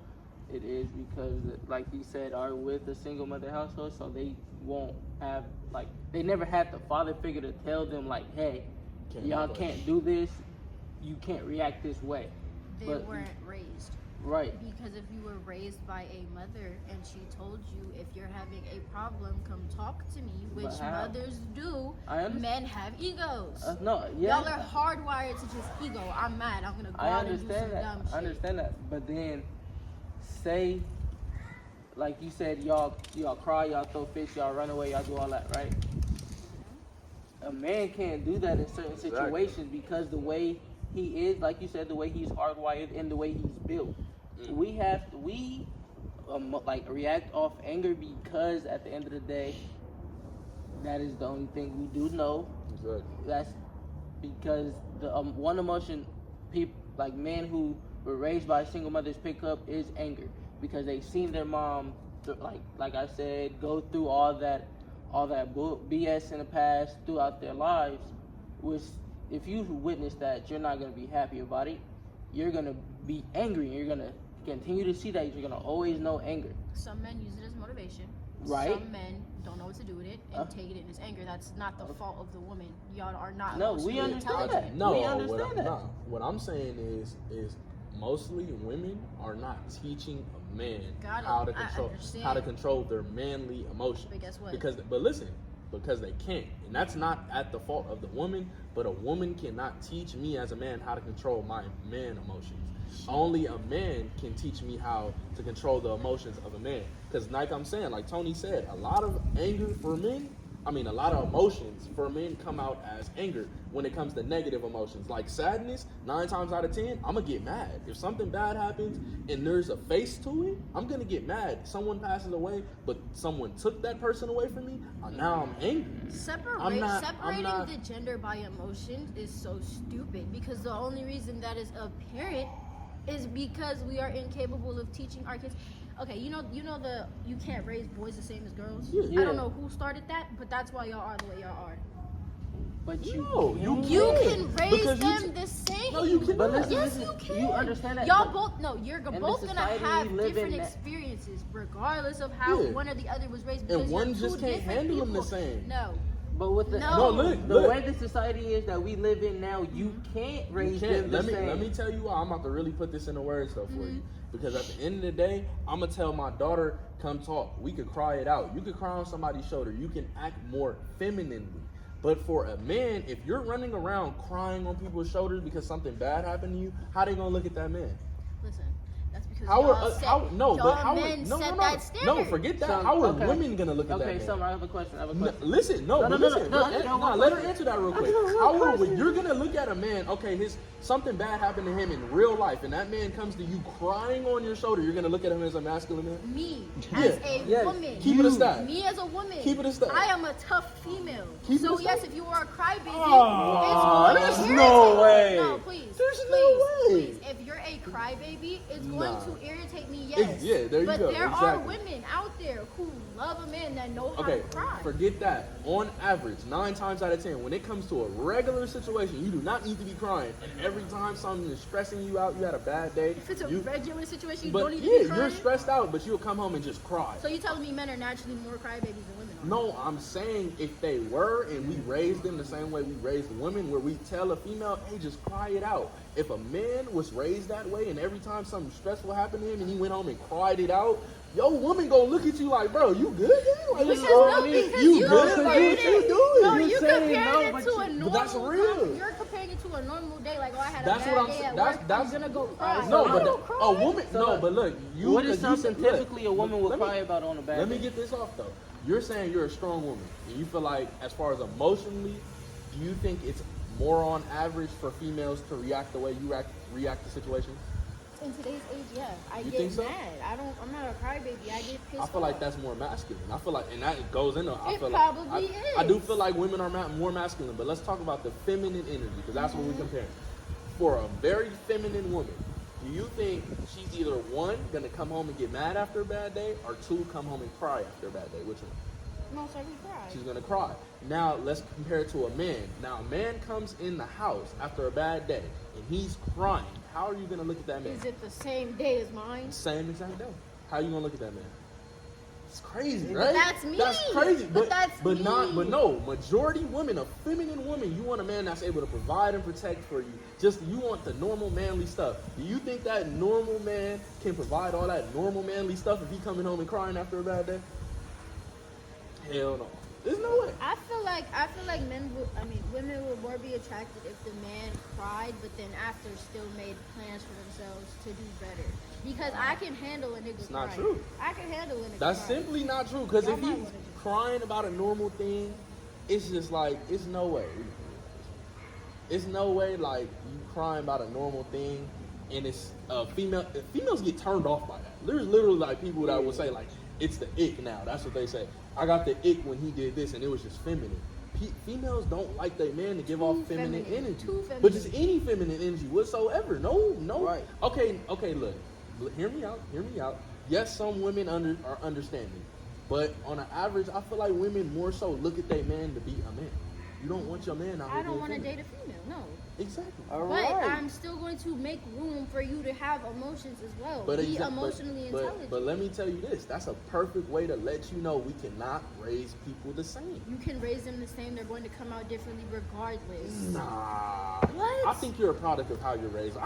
It is because, like you said, are with a single mother household, so they won't have like they never had the father figure to tell them like, hey, y'all can't do this. You can't react this way. They But- weren't raised. Right. Because if you were raised by a mother and she told you if you're having a problem, come talk to me, which But how? mothers do, I understand. men have egos. No, yeah. Y'all are hardwired to just ego. I'm mad. I'm gonna go I out and do some understand that. dumb shit. I understand that. But then, say, like you said, y'all cry, y'all throw fits, y'all run away, y'all do all that, right? A man can't do that in certain situations because the way he is, like you said, the way he's hardwired and the way he's built. We like react off anger because at the end of the day, that is the only thing we do know. Exactly. That's because the one emotion people like men who were raised by single mothers pick up is anger because they've seen their mom like I said go through all that BS in the past throughout their lives, which if you witness that, you're not going to be happy about it. You're going to be angry and you're going to continue to see that. You're going to always know anger. Some men use it as motivation. Right. Some men don't know what to do with it and take it in as anger. That's not the fault of the woman. Y'all are not No, we emotionally understand intelligent. that. No, We understand that. No, what I'm saying is mostly women are not teaching a man Got it. how to I control understand. their manly emotions. But guess what? But listen, because they can't, and that's not at the fault of the woman. But a woman cannot teach me as a man how to control my man emotions. Only a man can teach me how to control the emotions of a man. Because like I'm saying, like Tony said, a lot of anger for men, a lot of emotions for men come out as anger when it comes to negative emotions. Like sadness, 9 times out of 10, I'm going to get mad. If something bad happens and there's a face to it, I'm going to get mad. Someone passes away, but someone took that person away from me, and now I'm angry. Separating not- the gender by emotions is so stupid because the only reason that is apparent is because we are incapable of teaching our kids. Okay, you know the you can't raise boys the same as girls. Yeah. I don't know who started that, but that's why y'all are the way y'all are. But No, you You can't. can raise Because them the same. No, you cannot. But listen, Yes, listen, you can. you understand that? Y'all But both no. You're in both the gonna society have we live different in, experiences, regardless of how Yeah. one or the other was raised. And because one you're just two can't different handle them the people. same. No. But with the No, look, the look. way the society is that we live in now, you can't raise You them can't. the Let same. me tell you why. I'm about to really put this into words though for you. Because at the end of the day, I'm gonna tell my daughter, come talk. We could cry it out. You could cry on somebody's shoulder. You can act more femininely. But for a man, if you're running around crying on people's shoulders because something bad happened to you, how they gonna look at that man? Listen, that's because How y'all are set, how no, y'all but how men are, no, set no, that no, standard. no, forget that. How are women gonna look at that Okay, man? Summer, I have a question. Listen, No, but no, listen, no, let her answer that real quick. How are when you're gonna look at a man? Okay, something bad happened to him in real life, and that man comes to you crying on your shoulder. You're gonna look at him as a masculine man. Me Yeah. as a Yes. woman. Keep it a stack. Me as a woman. Keep it a stack. I am a tough female. Keep it So a yes, stack. if you are a crybaby, Aw, it's going there's to no irritate way. me. No, please. There's please, no way. Please. If you're a crybaby, it's Nah. going to irritate me, yes. Yeah, there you but go, But there are exactly. women out there who love a man that know how Okay, to cry. forget that. On average, 9 times out of 10, when it comes to a regular situation, you do not need to be crying. And every time something is stressing you out, you had a bad day. If it's a regular situation, you but don't need to yeah, be crying. you're stressed out, but you'll come home and just cry. So you telling me men are naturally more crybabies than women are? No, I'm saying if they were and we raised them the same way we raised women, where we tell a female, hey, just cry it out. If a man was raised that way and every time something stressful happened to him and he went home and cried it out, yo, woman gonna look at you like, bro, you good? Man? Like, Because what's no, wrong? because You you good? Like, compared what you it. doing? No, You're you saying comparing no, it but to a you- normal. but that's real. You're comparing it to a normal day. Like, oh, I had a That's bad what I'm day saying. at That's- work. that's- I'm gonna go cry. No, I but don't cry. a woman. So No, look, but look, you. what is 'cause you something said- typically a woman would let me- cry about on a bad Let me day? get this off though. You're saying you're a strong woman, and you feel like, as far as emotionally, do you think it's more on average for females to react the way you react to situations? In today's age, yeah, I You get think so? mad. I'm not a crybaby. I get pissed I feel like off. that's more masculine. I feel like, and that goes into. I It feel probably like, I do is. feel like women are more masculine, but let's talk about the feminine energy because that's what we're comparing. For a very feminine woman, do you think she's either one gonna come home and get mad after a bad day, or two come home and cry after a bad day? Which one? Most likely cry. She's gonna cry. Now let's compare it to a man. Now a man comes in the house after a bad day and he's crying. How are you gonna look at that man? Is it the same day as mine? Same exact day. How you gonna look at that man? It's crazy, But right? that's me. That's crazy. But that's but me. not but no, majority women, a feminine woman, you want a man that's able to provide and protect for you. Just you want the normal manly stuff. Do you think that normal man can provide all that normal manly stuff if he coming home and crying after a bad day? Hell no. There's no way. I feel like women would more be attracted if the man cried, but then after still made plans for themselves to do better. Because I can handle a nigga It's not crying. true. I can handle a nigga That's crying. simply not true. Because Y'all if might he's wanna just- crying about a normal thing, it's just like, it's no way. It's no way like you crying about a normal thing and it's female. Females get turned off by that. There's literally like people that will say like, it's the ick now. That's what they say. I got the ick when he did this and it was just feminine. Females don't like their man to give off feminine energy. Too feminine. But just any feminine energy whatsoever. No. Right. Okay, look. Hear me out. Yes, some women are understanding. But on an average, I feel like women more so look at their man to be a man. You don't want your man out here I don't being want to feminine. date a female, no. Exactly. All But right. I'm still going to make room for you to have emotions as well. But Be exact- emotionally intelligent. But let me tell you this. That's a perfect way to let you know we cannot raise people the same. You can raise them the same. They're going to come out differently regardless. Nah. What? I think you're a product of how you're raised.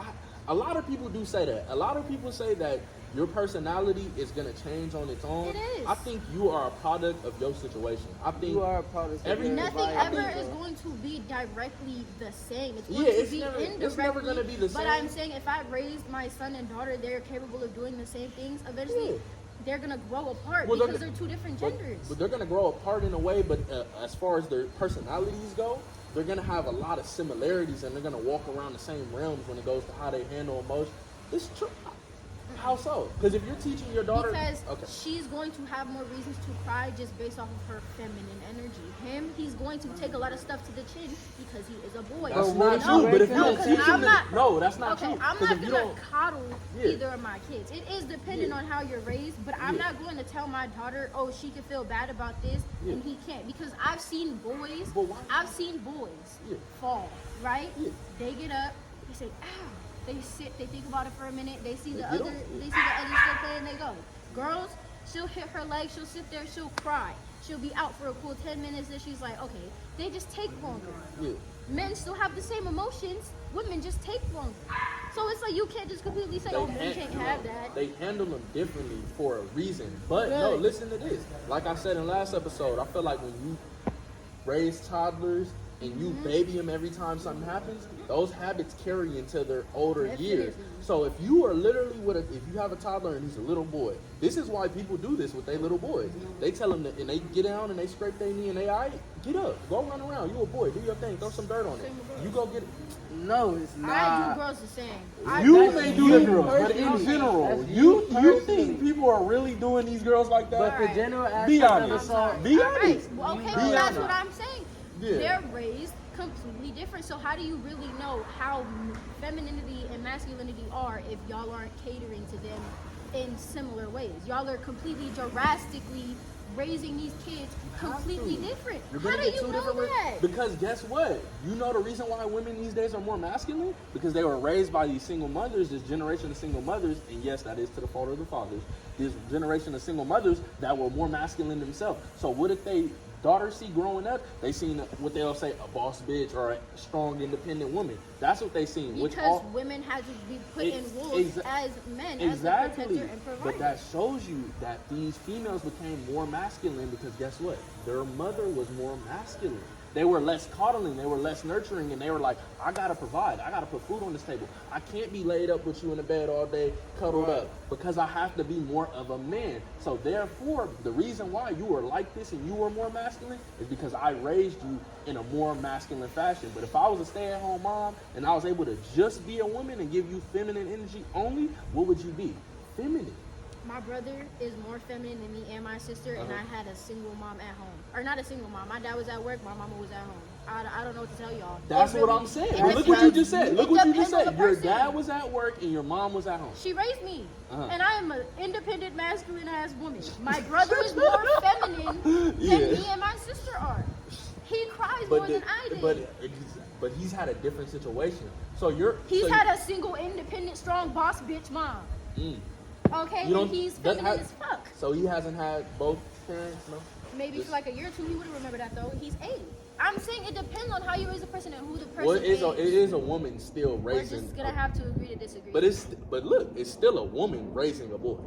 A lot of people do say that. A lot of people say that your personality is going to change on its own. It is. I think you are a product of your situation. I think You are a product of every- your Nothing environment. ever is going to be directly the same. It's going Yeah, to it's be never- indirectly. it's never gonna be the But same. I'm saying if I raised my son and daughter, they're capable of doing the same things. Eventually, Yeah. they're gonna grow apart Well, because they're two different But genders. they're going to grow apart in a way, but as far as their personalities go, they're going to have a lot of similarities and they're going to walk around the same realms when it goes to how they handle emotion. It's true. How so? Because if you're teaching your daughter, Because she's going to have more reasons to cry just based off of her feminine energy. Him, he's going to take a lot of stuff to the chin because he is a boy. That's not true. But if you don't teach him, no, that's not true. I'm not gonna coddle Yeah. either of my kids. It is dependent on how you're raised, but I'm not going to tell my daughter, oh, she can feel bad about this and he can't, because I've seen boys. Fall, right? Yeah. They get up, they say, ow. They sit, they think about it for a minute, they see the other stuff playing, they go. Girls, she'll hit her leg, she'll sit there, she'll cry. She'll be out for a cool 10 minutes, and she's like, okay, they just take longer. Yeah. Men still have the same emotions, women just take longer. So it's like you can't just completely say, oh, men can't have that. They handle them differently for a reason. But no, listen to this. Like I said in last episode, I feel like when you raise toddlers and you baby them every time something happens, those habits carry into their older years. So if you are literally if you have a toddler and he's a little boy, this is why people do this with their little boys. They tell them and they get down and they scrape their knee and they, all right, get up, go run around. You a boy, do your thing, throw some dirt on it. You go get it. No, it's not. I do girls the same. You may do the girls, but in general, you think people are really doing these girls like that? But the general aspect be of honest. the song. Be All right. honest. Well, okay, Be well, that's honest. what I'm saying. Yeah. They're raised completely different. So how do you really know how femininity and masculinity are if y'all aren't catering to them in similar ways? Y'all are completely drastically raising these kids completely different. How do you know that? Because guess what? You know the reason why women these days are more masculine? Because they were raised by these single mothers, this generation of single mothers, and yes, that is to the fault of the fathers, this generation of single mothers that were more masculine themselves. So what if they daughters see growing up? They seen what they'll say a boss bitch or a strong independent woman. That's what they seen. Because women had to be put in roles as men, as the protector and provider. But that shows you that these females became more masculine because guess what? Their mother was more masculine. They were less coddling, they were less nurturing, and they were like, I gotta provide, I gotta put food on this table. I can't be laid up with you in the bed all day, cuddled up, because I have to be more of a man. So therefore, the reason why you were like this and you were more masculine is because I raised you in a more masculine fashion. But if I was a stay-at-home mom and I was able to just be a woman and give you feminine energy only, what would you be? Feminine. My brother is more feminine than me and my sister, and I had a single mom at home. Or not a single mom. My dad was at work, my mama was at home. I don't know what to tell y'all. That's what I'm saying. Look what you just said. Look what you just said. Your dad was at work and your mom was at home. She raised me. And I am an independent, masculine ass woman. My brother is more feminine than me and my sister are. He cries more than I did. But he's had a different situation. He's had a single, independent, strong boss bitch mom. Okay, and he's feminine as fuck. So he hasn't had both parents, no? Maybe for like a year or two, he wouldn't remember that though. He's 8. I'm saying it depends on how you raise a person and who the person is. It is a woman still raising. We're just gonna have to agree to disagree. But look, it's still a woman raising a boy.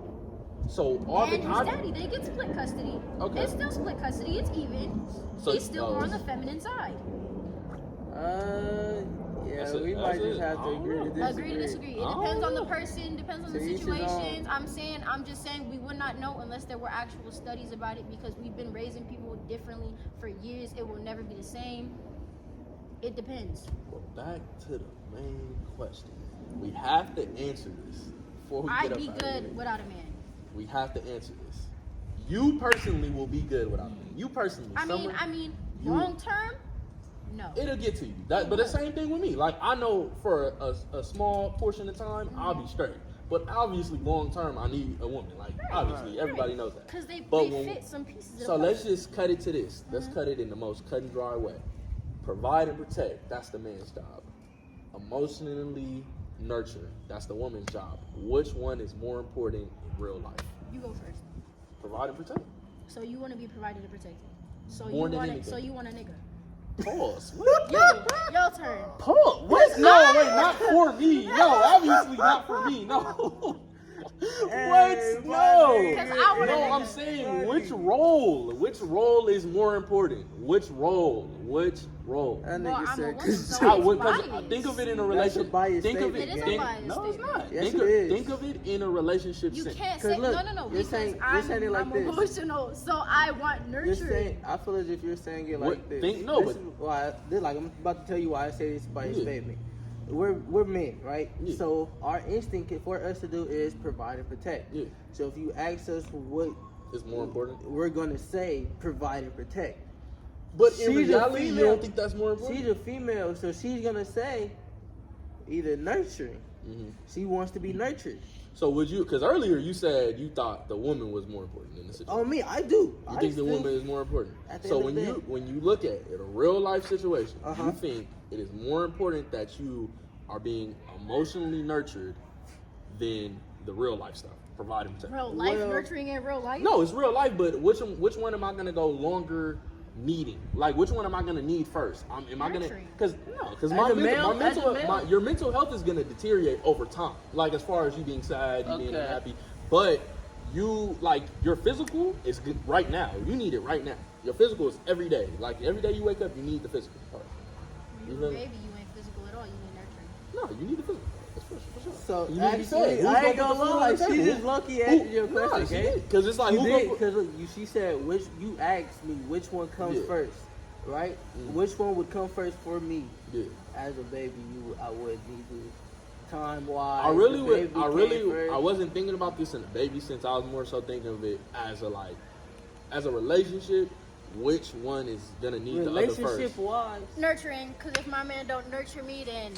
So all and his daddy, they get split custody. Okay. It's still split custody. It's even. So he's still more on the feminine side. Yeah, we might just have to agree to disagree. Agree to disagree. It depends on the person, depends on the situations. I'm just saying we would not know unless there were actual studies about it, because we've been raising people differently for years. It will never be the same. It depends. Well, back to the main question. We have to answer this before we get up. I'd be good without a man. We have to answer this. You personally will be good without a man. You personally. I mean, long term. No. It'll get to you. But the same thing with me. Like, I know for a small portion of time, I'll be straight. But obviously, long term, I need a woman. Like, obviously, everybody knows that. Because they fit some pieces of So let's just cut it to this. Let's cut it in the most cut and dry way. Provide and protect, that's the man's job. Emotionally nurture, that's the woman's job. Which one is more important in real life? You go first. Provide and protect. So you want to be provided and protected. So more you than want so you want a nigga. Pause. Your turn. Pause. What? No, wait, not for me. No, obviously not for me. No. What? No, I'm saying which role? Which role is more important? Which role? That nigga said, because think of it in a relationship. Think of it. No, it's not. Think of it in a relationship. You can't say no. You're saying it like I'm this. emotional, so I want nurturing. I feel as if you're saying it like this. I'm I'm about to tell you why I say this by his statement. we're men, right? Yeah. So our instinct for us to do is provide and protect. Yeah. So if you ask us what It's more important. we're gonna say, provide and protect. But in She's a reality, you female. don't think that's more important? She's a female, so she's gonna say either nurturing. Mhm. She wants to be nurtured. So would you? Because earlier you said you thought the woman was more important in the situation. On me, I do. You I think the still- woman is more important? At the So end when of the you day. when you look at it, a real life situation, Uh-huh. you think it is more important that you are being emotionally nurtured than the real life stuff, providing protection. Real life Well- nurturing in real life. No, it's real life, but which one am I gonna go longer needing? Like which one am I gonna need first? Am I gonna? Nurturing. Because As a male- your mental health is gonna deteriorate over time. Like as far as you being sad, you being Okay. unhappy, but you like your physical is good right now. You need it right now. Your physical is every day. Like every day you wake up, you need the physical part. You feel me? Baby, you ain't physical at all. You need nurturing. No, you need the physical. That's for sure. So You need to be actually, fed. Who's I ain't gonna gonna put the food lie. on the She table? just lucky answered your question, okay? Because it's like You who did, gonna put- because she said which you asked me which one comes Yeah. first, right? Mm. Which one would come first for me Yeah. as a baby? I would need to time wise. I really would. I wasn't thinking about this in a baby sense. I was more so thinking of it as a relationship. Which one is gonna need the other relationship first? wise. Nurturing, because if my man don't nurture me, then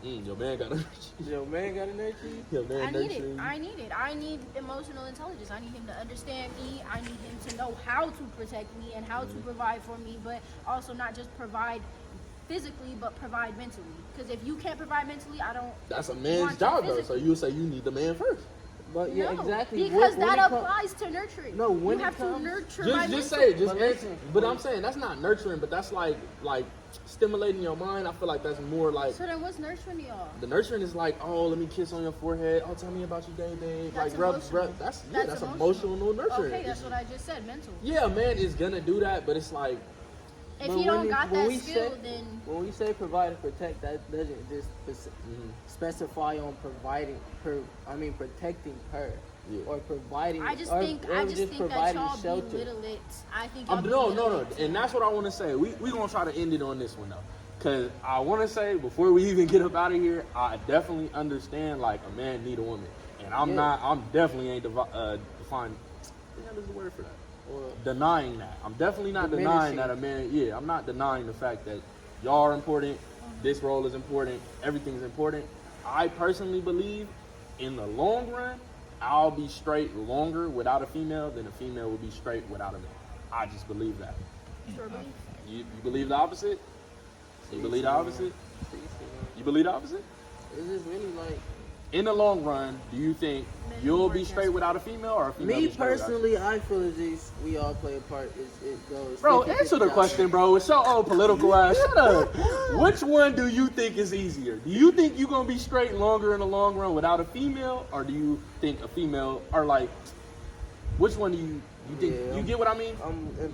Your man gotta. Your man gotta nurture you. Your man I need it. nurturing you. I need it. I need emotional intelligence. I need him to understand me. I need him to know how to protect me and how to provide for me, but also not just provide physically, but provide mentally. Because if you can't provide mentally, I don't. That's a man's want you job though. So physically. you would say you need the man first. But yeah, No, exactly. Because When that it come- applies to nurturing. No, when you it have comes- to nurture my Just mental. say it. Just But answer. listen, But when- I'm saying that's not nurturing. But that's like stimulating your mind. I feel like that's more like. So then, what's nurturing y'all? The nurturing is like, oh, let me kiss on your forehead. Oh, tell me about your day, babe. That's Like, rub. emotional. That's That's emotional nurturing. Okay, that's what I just said. Mental. Yeah, man is gonna do that, but it's like, If But you don't when got when that we skill, say- then when we say provide and protect, that doesn't just specify on protecting her. Yeah. Or providing. I just or think that providing y'all shelter. belittle it. I think y'all no, belittle it. and that's what I want to say. We gonna try to end it on this one though, cause I want to say before we even get up out of here, I definitely understand like a man need a woman, and I'm definitely ain't defining. Yeah, there's a word for that. Or Denying that. I'm definitely not denying that a man. Yeah, I'm not denying the fact that y'all are important. This role is important. Everything's important. I personally believe, in the long run, I'll be straight longer without a female than a female will be straight without a man. I just believe that. Sure believe. You believe the opposite? You believe the opposite? You believe the opposite? it's just really like In the long run, do you think Men you'll more be straight without a female or a female? me be straight without a personally. I feel as if we all play a part. It goes. Bro, 50-50 answer the question, bro. It's your own political ass. Shut up. Which one do you think is easier? Do you think you're gonna be straight longer in the long run without a female, or do you think a female, or like, which one do you think? Yeah, You get what I mean?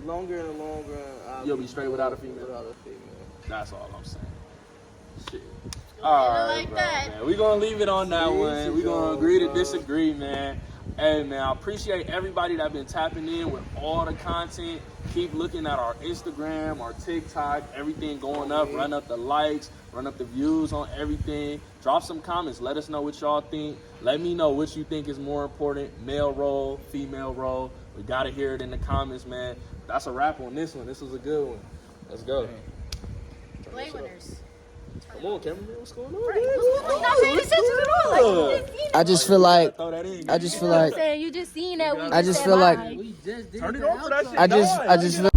Longer in the long run. You'll be straight without a female? Without a female. That's all I'm saying. Shit. Leave it All right, like bro, that. man. We're gonna leave it on that There one. you We're gonna go, agree to bro. disagree, man. Hey, man, I appreciate everybody that been tapping in with all the content. Keep looking at our Instagram, our TikTok, everything going up. Run up the likes, run up the views on everything. Drop some comments. Let us know what y'all think. Let me know what you think is more important, male role, female role. We gotta hear it in the comments, man. That's a wrap on this one. This was a good one. Let's go. Play winners. Come on, cameraman. What's going on? Right. man? You're not paying attention at all. Like, you just seen it. I just feel like Throw that in. I just You feel know what I'm like saying? You just seen that. We I just just said feel like bye. We just did Turn it the over. That outro. shit I just died. feel